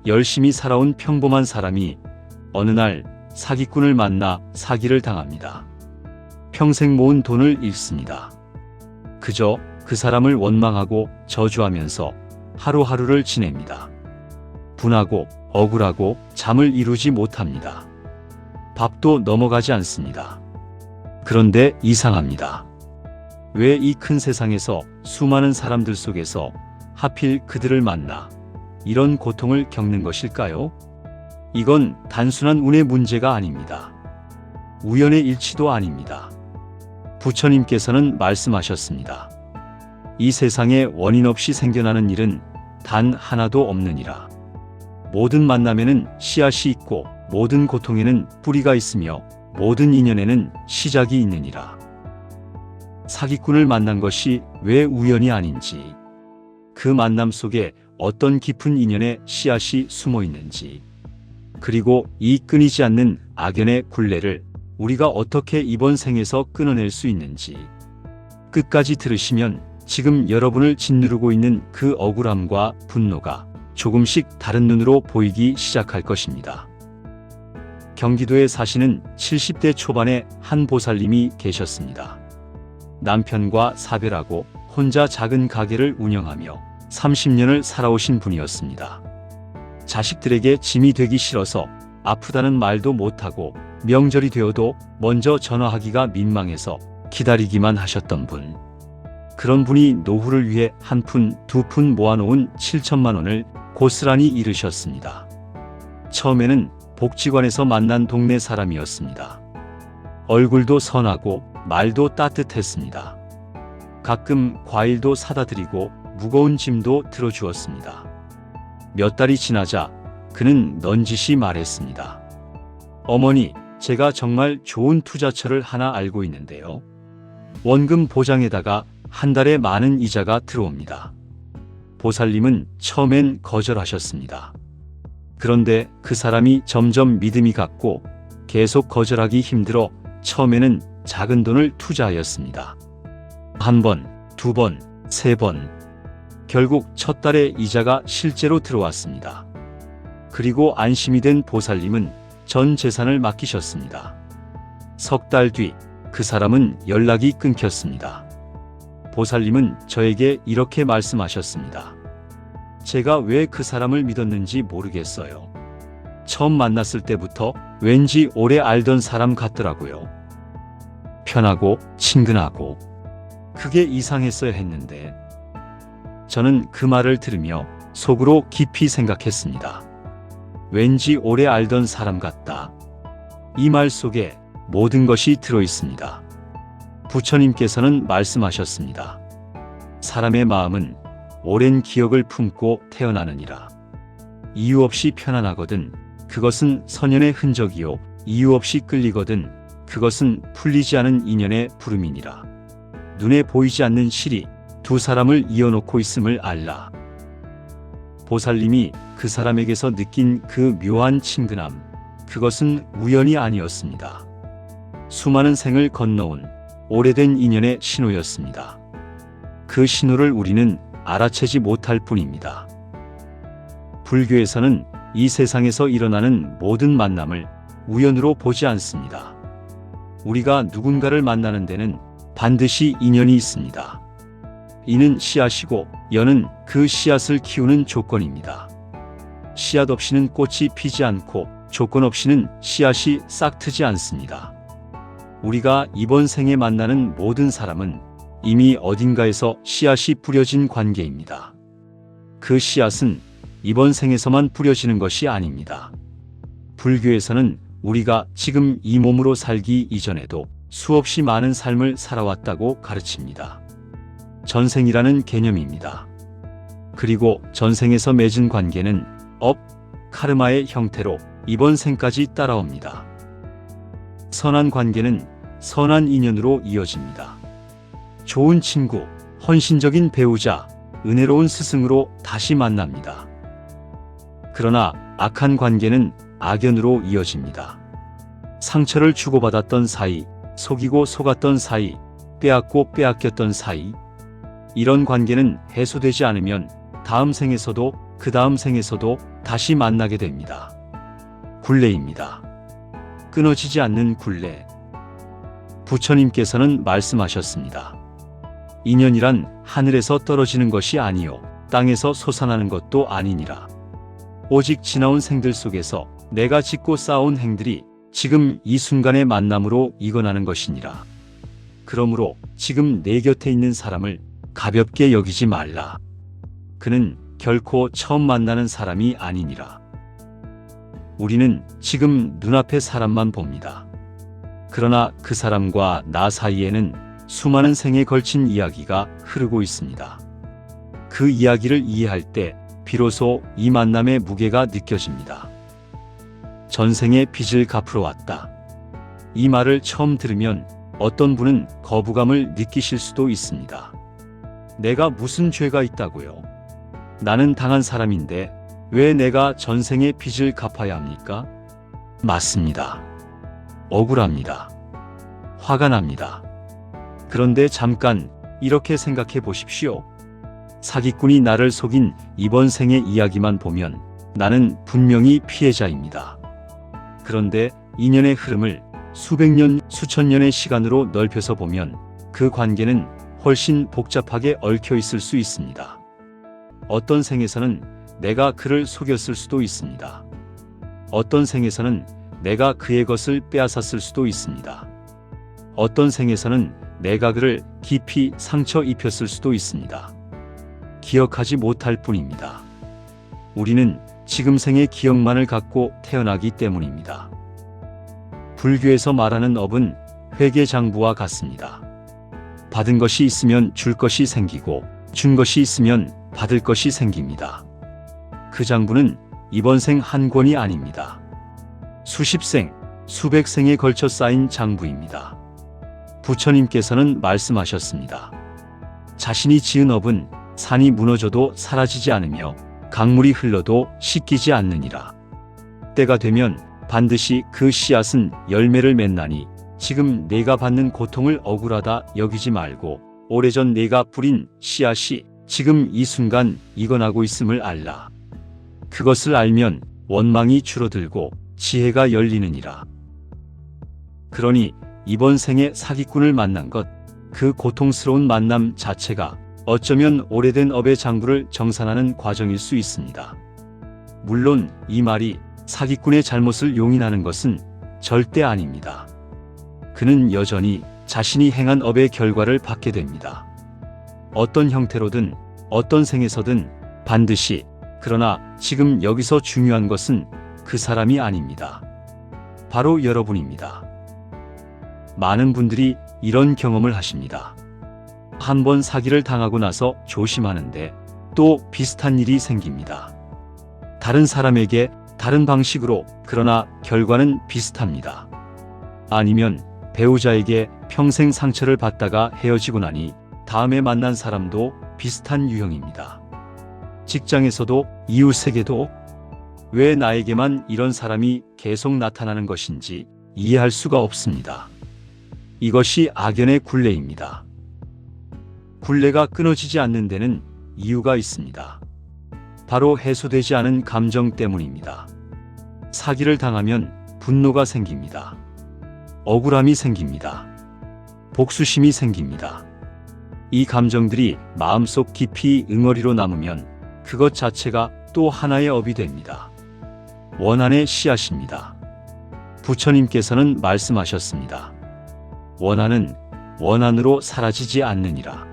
열심히 살아온 평범한 사람이 어느 날 사기꾼을 만나 사기를 당합니다. 평생 모은 돈을 잃습니다. 그저 그 사람을 원망하고 저주하면서 하루하루를 지냅니다. 분하고 억울하고 잠을 이루지 못합니다. 밥도 넘어가지 않습니다. 그런데 이상합니다. 왜 이 큰 세상에서 수많은 사람들 속에서 하필 그들을 만나 이런 고통을 겪는 것일까요? 이건 단순한 운의 문제가 아닙니다. 우연의 일치도 아닙니다. 부처님께서는 말씀하셨습니다. 이 세상에 원인 없이 생겨나는 일은 단 하나도 없느니라. 모든 만남에는 씨앗이 있고 모든 고통에는 뿌리가 있으며 모든 인연에는 시작이 있느니라. 사기꾼을 만난 것이 왜 우연이 아닌지, 그 만남 속에 어떤 깊은 인연의 씨앗이 숨어 있는지, 그리고 이 끊이지 않는 악연의 굴레를 우리가 어떻게 이번 생에서 끊어낼 수 있는지 끝까지 들으시면 지금 여러분을 짓누르고 있는 그 억울함과 분노가 조금씩 다른 눈으로 보이기 시작할 것입니다. 경기도에 사시는 70대 초반의 한 보살님이 계셨습니다. 남편과 사별하고 혼자 작은 가게를 운영하며 30년을 살아오신 분이었습니다. 자식들에게 짐이 되기 싫어서 아프다는 말도 못하고 명절이 되어도 먼저 전화하기가 민망해서 기다리기만 하셨던 분. 그런 분이 노후를 위해 한 푼, 두 푼 모아놓은 7천만 원을 고스란히 잃으셨습니다. 처음에는 복지관에서 만난 동네 사람이었습니다. 얼굴도 선하고 말도 따뜻했습니다. 가끔 과일도 사다 드리고 무거운 짐도 들어주었습니다. 몇 달이 지나자 그는 넌지시 말했습니다. 어머니, 제가 정말 좋은 투자처를 하나 알고 있는데요. 원금 보장에다가 한 달에 많은 이자가 들어옵니다. 보살님은 처음엔 거절하셨습니다. 그런데 그 사람이 점점 믿음이 갔고 계속 거절하기 힘들어 처음에는 작은 돈을 투자하였습니다. 한 번, 두 번, 세 번. 결국 첫 달에 이자가 실제로 들어왔습니다. 그리고 안심이 된 보살님은 전 재산을 맡기셨습니다. 석 달 뒤 그 사람은 연락이 끊겼습니다. 보살님은 저에게 이렇게 말씀하셨습니다. 제가 왜 그 사람을 믿었는지 모르겠어요. 처음 만났을 때부터 왠지 오래 알던 사람 같더라고요. 편하고 친근하고 그게 이상했어야 했는데 저는 그 말을 들으며 속으로 깊이 생각했습니다. 왠지 오래 알던 사람 같다. 이 말 속에 모든 것이 들어있습니다. 부처님께서는 말씀하셨습니다. 사람의 마음은 오랜 기억을 품고 태어나느니라. 이유 없이 편안하거든 그것은 선연의 흔적이요 이유 없이 끌리거든 그것은 풀리지 않은 인연의 부름이니라. 눈에 보이지 않는 실이 두 사람을 이어놓고 있음을 알라. 보살님이 그 사람에게서 느낀 그 묘한 친근함, 그것은 우연이 아니었습니다. 수많은 생을 건너온 오래된 인연의 신호였습니다. 그 신호를 우리는 알아채지 못할 뿐입니다. 불교에서는 이 세상에서 일어나는 모든 만남을 우연으로 보지 않습니다. 우리가 누군가를 만나는 데는 반드시 인연이 있습니다. 이는 씨앗이고 연은 그 씨앗을 키우는 조건입니다. 씨앗 없이는 꽃이 피지 않고 조건 없이는 씨앗이 싹트지 않습니다. 우리가 이번 생에 만나는 모든 사람은 이미 어딘가에서 씨앗이 뿌려진 관계입니다. 그 씨앗은 이번 생에서만 뿌려지는 것이 아닙니다. 불교에서는 우리가 지금 이 몸으로 살기 이전에도 수없이 많은 삶을 살아왔다고 가르칩니다. 전생이라는 개념입니다. 그리고 전생에서 맺은 관계는 카르마의 형태로 이번 생까지 따라옵니다. 선한 관계는 선한 인연으로 이어집니다. 좋은 친구, 헌신적인 배우자, 은혜로운 스승으로 다시 만납니다. 그러나 악한 관계는 악연으로 이어집니다. 상처를 주고받았던 사이, 속이고 속았던 사이, 빼앗고 빼앗겼던 사이, 이런 관계는 해소되지 않으면 다음 생에서도 그 다음 생에서도 다시 만나게 됩니다. 굴레입니다. 끊어지지 않는 굴레. 부처님께서는 말씀하셨습니다. 인연이란 하늘에서 떨어지는 것이 아니요 땅에서 솟아나는 것도 아니니라. 오직 지나온 생들 속에서 내가 짓고 쌓아온 행들이 지금 이 순간의 만남으로 익어나는 것이니라. 그러므로 지금 내 곁에 있는 사람을 가볍게 여기지 말라. 그는 결코 처음 만나는 사람이 아니니라. 우리는 지금 눈앞의 사람만 봅니다. 그러나 그 사람과 나 사이에는 수많은 생에 걸친 이야기가 흐르고 있습니다. 그 이야기를 이해할 때 비로소 이 만남의 무게가 느껴집니다. 전생의 빚을 갚으러 왔다. 이 말을 처음 들으면 어떤 분은 거부감을 느끼실 수도 있습니다. 내가 무슨 죄가 있다고요? 나는 당한 사람인데 왜 내가 전생의 빚을 갚아야 합니까? 맞습니다. 억울합니다. 화가 납니다. 그런데 잠깐 이렇게 생각해 보십시오. 사기꾼이 나를 속인 이번 생의 이야기만 보면 나는 분명히 피해자입니다. 그런데 인연의 흐름을 수백 년, 수천 년의 시간으로 넓혀서 보면 그 관계는 훨씬 복잡하게 얽혀 있을 수 있습니다. 어떤 생에서는 내가 그를 속였을 수도 있습니다. 어떤 생에서는 내가 그의 것을 빼앗았을 수도 있습니다. 어떤 생에서는 내가 그를 깊이 상처 입혔을 수도 있습니다. 기억하지 못할 뿐입니다. 우리는 지금 생의 기억만을 갖고 태어나기 때문입니다. 불교에서 말하는 업은 회계장부와 같습니다. 받은 것이 있으면 줄 것이 생기고 준 것이 있으면 받을 것이 생깁니다. 그 장부는 이번 생 한 권이 아닙니다. 수십 생, 수백 생에 걸쳐 쌓인 장부입니다. 부처님께서는 말씀하셨습니다. 자신이 지은 업은 산이 무너져도 사라지지 않으며 강물이 흘러도 씻기지 않느니라. 때가 되면 반드시 그 씨앗은 열매를 맺나니 지금 내가 받는 고통을 억울하다 여기지 말고 오래전 내가 뿌린 씨앗이 지금 이 순간 익어나고 있음을 알라. 그것을 알면 원망이 줄어들고 지혜가 열리느니라. 그러니 이번 생에 사기꾼을 만난 것, 그 고통스러운 만남 자체가 어쩌면 오래된 업의 장부를 정산하는 과정일 수 있습니다. 물론 이 말이 사기꾼의 잘못을 용인하는 것은 절대 아닙니다. 그는 여전히 자신이 행한 업의 결과를 받게 됩니다. 어떤 형태로든 어떤 생에서든 반드시. 그러나 지금 여기서 중요한 것은 그 사람이 아닙니다. 바로 여러분입니다. 많은 분들이 이런 경험을 하십니다. 한번 사기를 당하고 나서 조심하는데 또 비슷한 일이 생깁니다. 다른 사람에게 다른 방식으로, 그러나 결과는 비슷합니다. 아니면 배우자에게 평생 상처를 받다가 헤어지고 나니 다음에 만난 사람도 비슷한 유형입니다. 직장에서도 이웃에게도. 왜 나에게만 이런 사람이 계속 나타나는 것인지 이해할 수가 없습니다. 이것이 악연의 굴레입니다. 굴레가 끊어지지 않는 데는 이유가 있습니다. 바로 해소되지 않은 감정 때문입니다. 사기를 당하면 분노가 생깁니다. 억울함이 생깁니다. 복수심이 생깁니다. 이 감정들이 마음속 깊이 응어리로 남으면 그것 자체가 또 하나의 업이 됩니다. 원한의 씨앗입니다. 부처님께서는 말씀하셨습니다. 원한은 원한으로 사라지지 않느니라.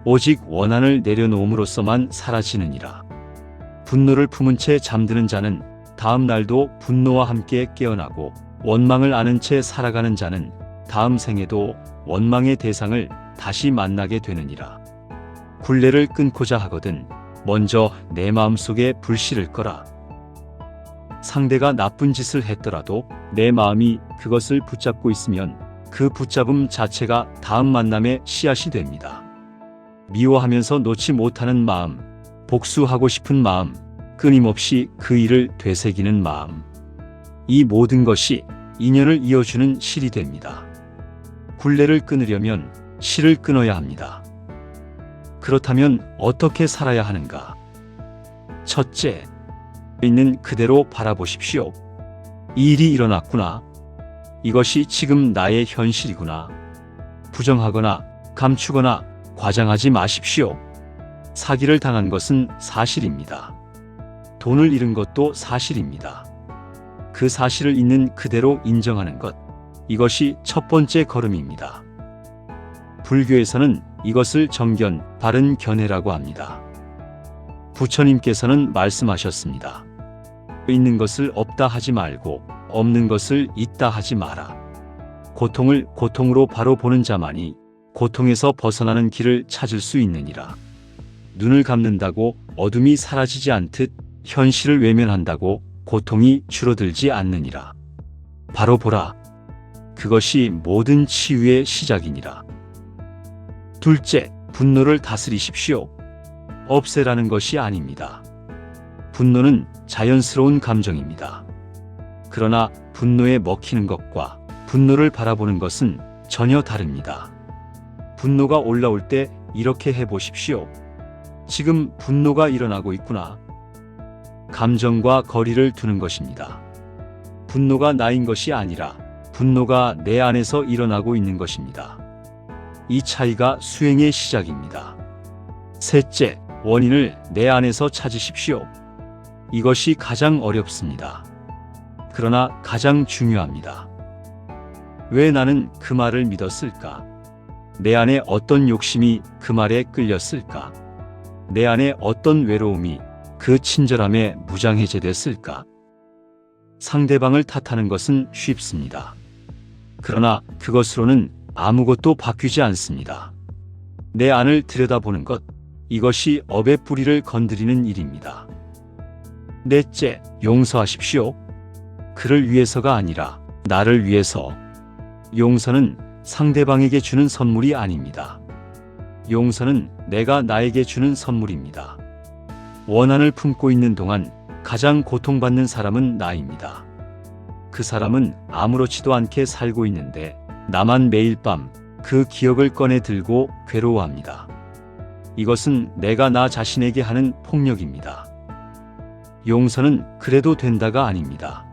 오직 원한을 내려놓음으로써만 사라지느니라. 분노를 품은 채 잠드는 자는 다음 날도 분노와 함께 깨어나고, 원망을 아는 채 살아가는 자는 다음 생에도 원망의 대상을 다시 만나게 되느니라. 굴레를 끊고자 하거든 먼저 내 마음속에 불씨를 꺼라. 상대가 나쁜 짓을 했더라도 내 마음이 그것을 붙잡고 있으면 그 붙잡음 자체가 다음 만남의 씨앗이 됩니다. 미워하면서 놓지 못하는 마음, 복수하고 싶은 마음, 끊임없이 그 일을 되새기는 마음, 이 모든 것이 인연을 이어주는 실이 됩니다. 굴레를 끊으려면 실을 끊어야 합니다. 그렇다면 어떻게 살아야 하는가? 첫째, 있는 그대로 바라보십시오. 이 일이 일어났구나. 이것이 지금 나의 현실이구나. 부정하거나 감추거나 과장하지 마십시오. 사기를 당한 것은 사실입니다. 돈을 잃은 것도 사실입니다. 그 사실을 있는 그대로 인정하는 것, 이것이 첫 번째 걸음입니다. 불교에서는 이것을 정견, 바른 견해라고 합니다. 부처님께서는 말씀하셨습니다. 있는 것을 없다 하지 말고 없는 것을 있다 하지 마라. 고통을 고통으로 바로 보는 자만이 고통에서 벗어나는 길을 찾을 수 있느니라. 눈을 감는다고 어둠이 사라지지 않듯 현실을 외면한다고 고통이 줄어들지 않느니라. 바로 보라. 그것이 모든 치유의 시작이니라. 둘째, 분노를 다스리십시오. 없애라는 것이 아닙니다. 분노는 자연스러운 감정입니다. 그러나 분노에 먹히는 것과 분노를 바라보는 것은 전혀 다릅니다. 분노가 올라올 때 이렇게 해보십시오. 지금 분노가 일어나고 있구나. 감정과 거리를 두는 것입니다. 분노가 나인 것이 아니라 분노가 내 안에서 일어나고 있는 것입니다. 이 차이가 수행의 시작입니다. 셋째, 원인을 내 안에서 찾으십시오. 이것이 가장 어렵습니다. 그러나 가장 중요합니다. 왜 나는 그 말을 믿었을까? 내 안에 어떤 욕심이 그 말에 끌렸을까? 내 안에 어떤 외로움이 그 친절함에 무장해제됐을까? 상대방을 탓하는 것은 쉽습니다. 그러나 그것으로는 아무것도 바뀌지 않습니다. 내 안을 들여다보는 것, 이것이 업의 뿌리를 건드리는 일입니다. 넷째, 용서하십시오. 그를 위해서가 아니라 나를 위해서. 용서는 상대방에게 주는 선물이 아닙니다. 용서는 내가 나에게 주는 선물입니다. 원한을 품고 있는 동안 가장 고통받는 사람은 나입니다. 그 사람은 아무렇지도 않게 살고 있는데 나만 매일 밤 그 기억을 꺼내 들고 괴로워합니다. 이것은 내가 나 자신에게 하는 폭력입니다. 용서는 그래도 된다가 아닙니다.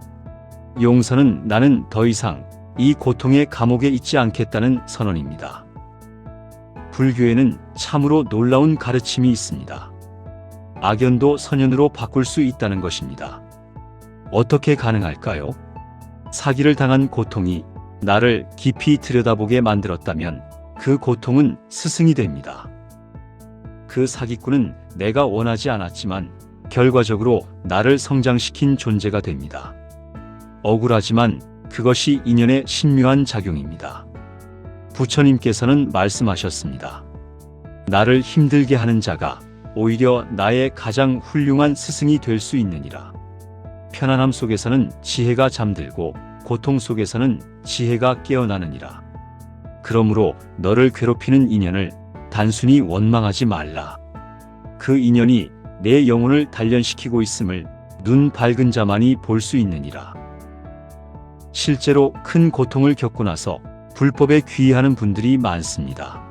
용서는 나는 더 이상 이 고통의 감옥에 있지 않겠다는 선언입니다. 불교에는 참으로 놀라운 가르침이 있습니다. 악연도 선연으로 바꿀 수 있다는 것입니다. 어떻게 가능할까요? 사기를 당한 고통이 나를 깊이 들여다보게 만들었다면 그 고통은 스승이 됩니다. 그 사기꾼은 내가 원하지 않았지만 결과적으로 나를 성장시킨 존재가 됩니다. 억울하지만 그것이 인연의 신묘한 작용입니다. 부처님께서는 말씀하셨습니다. 나를 힘들게 하는 자가 오히려 나의 가장 훌륭한 스승이 될 수 있느니라. 편안함 속에서는 지혜가 잠들고 고통 속에서는 지혜가 깨어나느니라. 그러므로 너를 괴롭히는 인연을 단순히 원망하지 말라. 그 인연이 내 영혼을 단련시키고 있음을 눈 밝은 자만이 볼 수 있느니라. 실제로 큰 고통을 겪고 나서 불법에 귀의하는 분들이 많습니다.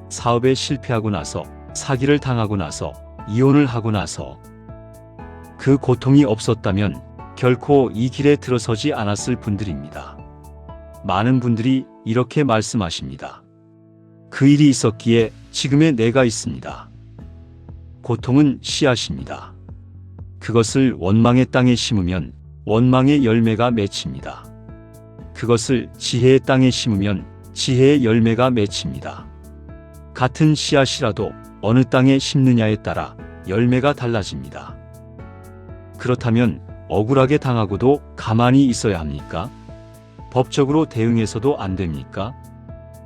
사업에 실패하고 나서, 사기를 당하고 나서, 이혼을 하고 나서 그 고통이 없었다면 결코 이 길에 들어서지 않았을 분들입니다. 많은 분들이 이렇게 말씀하십니다. 그 일이 있었기에 지금의 내가 있습니다. 고통은 씨앗입니다. 그것을 원망의 땅에 심으면 원망의 열매가 맺힙니다. 그것을 지혜의 땅에 심으면 지혜의 열매가 맺힙니다. 같은 씨앗이라도 어느 땅에 심느냐에 따라 열매가 달라집니다. 그렇다면 억울하게 당하고도 가만히 있어야 합니까? 법적으로 대응해서도 안 됩니까?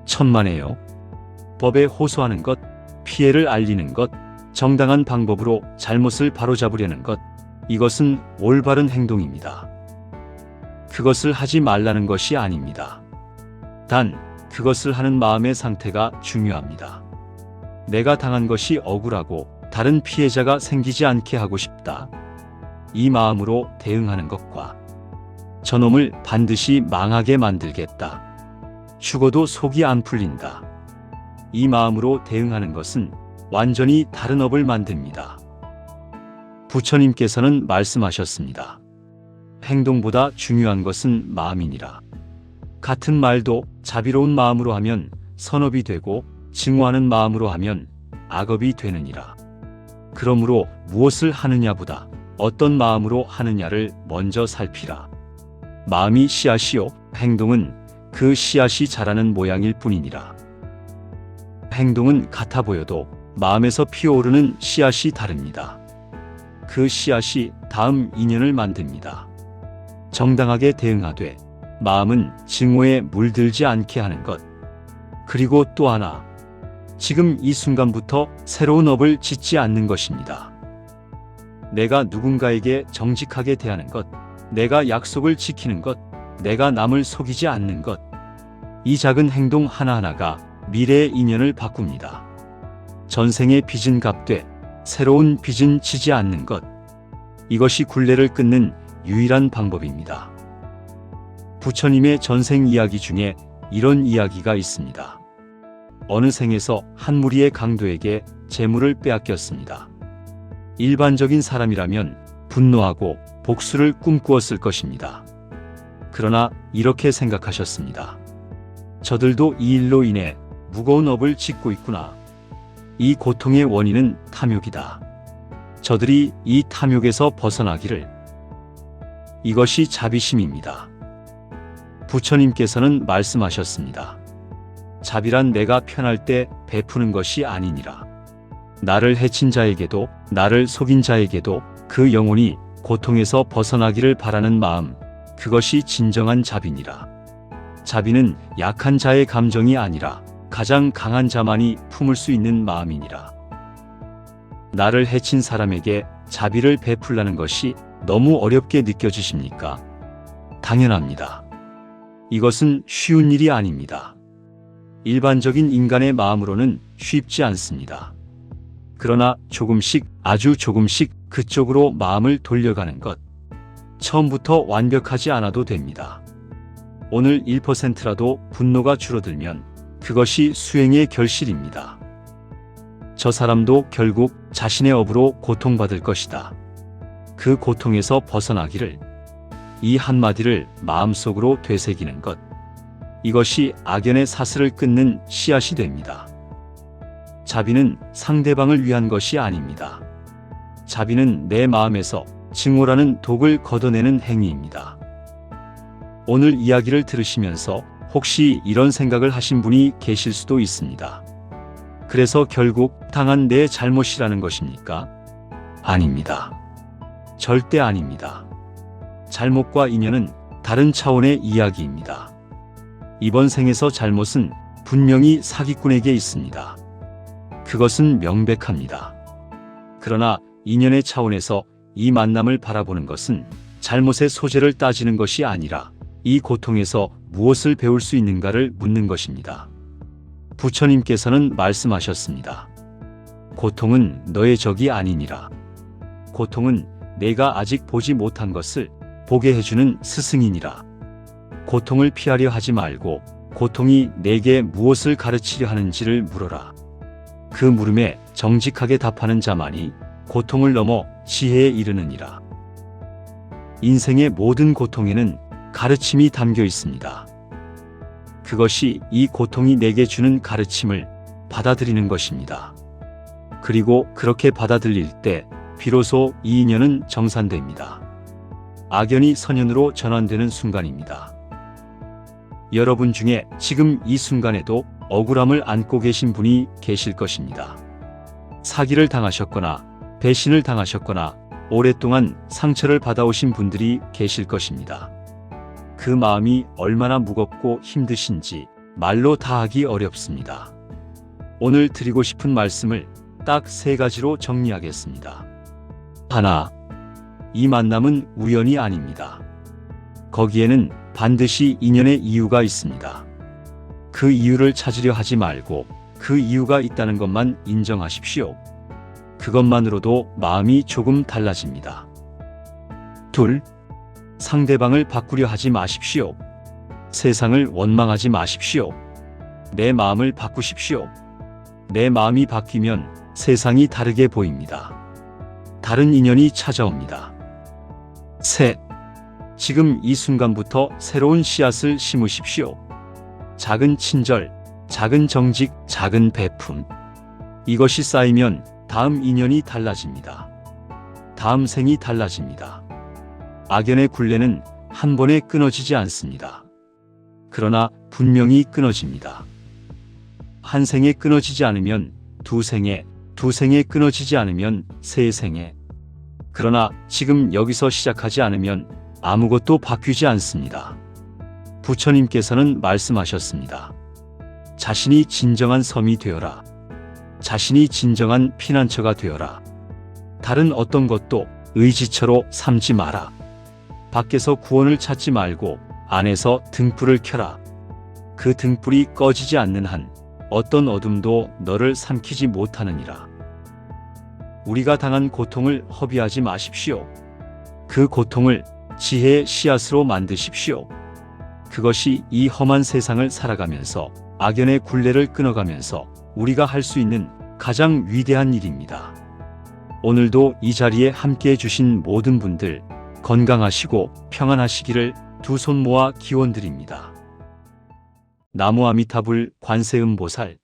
천만에요. 법에 호소하는 것, 피해를 알리는 것, 정당한 방법으로 잘못을 바로잡으려는 것, 이것은 올바른 행동입니다. 그것을 하지 말라는 것이 아닙니다. 단, 그것을 하는 마음의 상태가 중요합니다. 내가 당한 것이 억울하고 다른 피해자가 생기지 않게 하고 싶다. 이 마음으로 대응하는 것과 저놈을 반드시 망하게 만들겠다. 죽어도 속이 안 풀린다. 이 마음으로 대응하는 것은 완전히 다른 업을 만듭니다. 부처님께서는 말씀하셨습니다. 행동보다 중요한 것은 마음이니라. 같은 말도 자비로운 마음으로 하면 선업이 되고 증오하는 마음으로 하면 악업이 되느니라. 그러므로 무엇을 하느냐보다 어떤 마음으로 하느냐를 먼저 살피라. 마음이 씨앗이요 행동은 그 씨앗이 자라는 모양일 뿐이니라. 행동은 같아 보여도 마음에서 피어오르는 씨앗이 다릅니다. 그 씨앗이 다음 인연을 만듭니다. 정당하게 대응하되 마음은 증오에 물들지 않게 하는 것. 그리고 또 하나, 지금 이 순간부터 새로운 업을 짓지 않는 것입니다. 내가 누군가에게 정직하게 대하는 것, 내가 약속을 지키는 것, 내가 남을 속이지 않는 것. 이 작은 행동 하나하나가 미래의 인연을 바꿉니다. 전생의 빚은 갚되 새로운 빚은 지지 않는 것. 이것이 굴레를 끊는 유일한 방법입니다. 부처님의 전생 이야기 중에 이런 이야기가 있습니다. 어느 생에서 한 무리의 강도에게 재물을 빼앗겼습니다. 일반적인 사람이라면 분노하고 복수를 꿈꾸었을 것입니다. 그러나 이렇게 생각하셨습니다. 저들도 이 일로 인해 무거운 업을 짓고 있구나. 이 고통의 원인은 탐욕이다. 저들이 이 탐욕에서 벗어나기를. 이것이 자비심입니다. 부처님께서는 말씀하셨습니다. 자비란 내가 편할 때 베푸는 것이 아니니라. 나를 해친 자에게도 나를 속인 자에게도 그 영혼이 고통에서 벗어나기를 바라는 마음, 그것이 진정한 자비니라. 자비는 약한 자의 감정이 아니라 가장 강한 자만이 품을 수 있는 마음이니라. 나를 해친 사람에게 자비를 베풀라는 것이 너무 어렵게 느껴지십니까? 당연합니다. 이것은 쉬운 일이 아닙니다. 일반적인 인간의 마음으로는 쉽지 않습니다. 그러나 조금씩, 아주 조금씩 그쪽으로 마음을 돌려가는 것. 처음부터 완벽하지 않아도 됩니다. 오늘 1%라도 분노가 줄어들면 그것이 수행의 결실입니다. 저 사람도 결국 자신의 업으로 고통받을 것이다. 그 고통에서 벗어나기를. 이 한마디를 마음속으로 되새기는 것. 이것이 악연의 사슬을 끊는 씨앗이 됩니다. 자비는 상대방을 위한 것이 아닙니다. 자비는 내 마음에서 증오라는 독을 걷어내는 행위입니다. 오늘 이야기를 들으시면서 혹시 이런 생각을 하신 분이 계실 수도 있습니다. 그래서 결국 당한 내 잘못이라는 것입니까? 아닙니다. 절대 아닙니다. 잘못과 인연은 다른 차원의 이야기입니다. 이번 생에서 잘못은 분명히 사기꾼에게 있습니다. 그것은 명백합니다. 그러나 인연의 차원에서 이 만남을 바라보는 것은 잘못의 소재를 따지는 것이 아니라 이 고통에서 무엇을 배울 수 있는가를 묻는 것입니다. 부처님께서는 말씀하셨습니다. 고통은 너의 적이 아니니라. 고통은 내가 아직 보지 못한 것을 보게 해주는 스승이니라. 고통을 피하려 하지 말고 고통이 내게 무엇을 가르치려 하는지를 물어라. 그 물음에 정직하게 답하는 자만이 고통을 넘어 지혜에 이르느니라. 인생의 모든 고통에는 가르침이 담겨 있습니다. 그것이 이 고통이 내게 주는 가르침을 받아들이는 것입니다. 그리고 그렇게 받아들일 때 비로소 이 인연은 정산됩니다. 악연이 선연으로 전환되는 순간입니다. 여러분 중에 지금 이 순간에도 억울함을 안고 계신 분이 계실 것입니다. 사기를 당하셨거나 배신을 당하셨거나 오랫동안 상처를 받아오신 분들이 계실 것입니다. 그 마음이 얼마나 무겁고 힘드신지 말로 다하기 어렵습니다. 오늘 드리고 싶은 말씀을 딱 3가지로 정리하겠습니다. 하나, 이 만남은 우연이 아닙니다. 거기에는 반드시 인연의 이유가 있습니다. 그 이유를 찾으려 하지 말고 그 이유가 있다는 것만 인정하십시오. 그것만으로도 마음이 조금 달라집니다. 둘, 상대방을 바꾸려 하지 마십시오. 세상을 원망하지 마십시오. 내 마음을 바꾸십시오. 내 마음이 바뀌면 세상이 다르게 보입니다. 다른 인연이 찾아옵니다. 셋. 지금 이 순간부터 새로운 씨앗을 심으십시오. 작은 친절, 작은 정직, 작은 베품. 이것이 쌓이면 다음 인연이 달라집니다. 다음 생이 달라집니다. 악연의 굴레는 한 번에 끊어지지 않습니다. 그러나 분명히 끊어집니다. 한 생에 끊어지지 않으면 두 생에, 두 생에 끊어지지 않으면 세 생에. 그러나 지금 여기서 시작하지 않으면 아무것도 바뀌지 않습니다. 부처님께서는 말씀하셨습니다. 자신이 진정한 섬이 되어라. 자신이 진정한 피난처가 되어라. 다른 어떤 것도 의지처로 삼지 마라. 밖에서 구원을 찾지 말고 안에서 등불을 켜라. 그 등불이 꺼지지 않는 한 어떤 어둠도 너를 삼키지 못하느니라. 우리가 당한 고통을 허비하지 마십시오. 그 고통을 지혜의 씨앗으로 만드십시오. 그것이 이 험한 세상을 살아가면서 악연의 굴레를 끊어가면서 우리가 할 수 있는 가장 위대한 일입니다. 오늘도 이 자리에 함께해 주신 모든 분들 건강하시고 평안하시기를 두 손 모아 기원드립니다. 나무 아미타불 관세음보살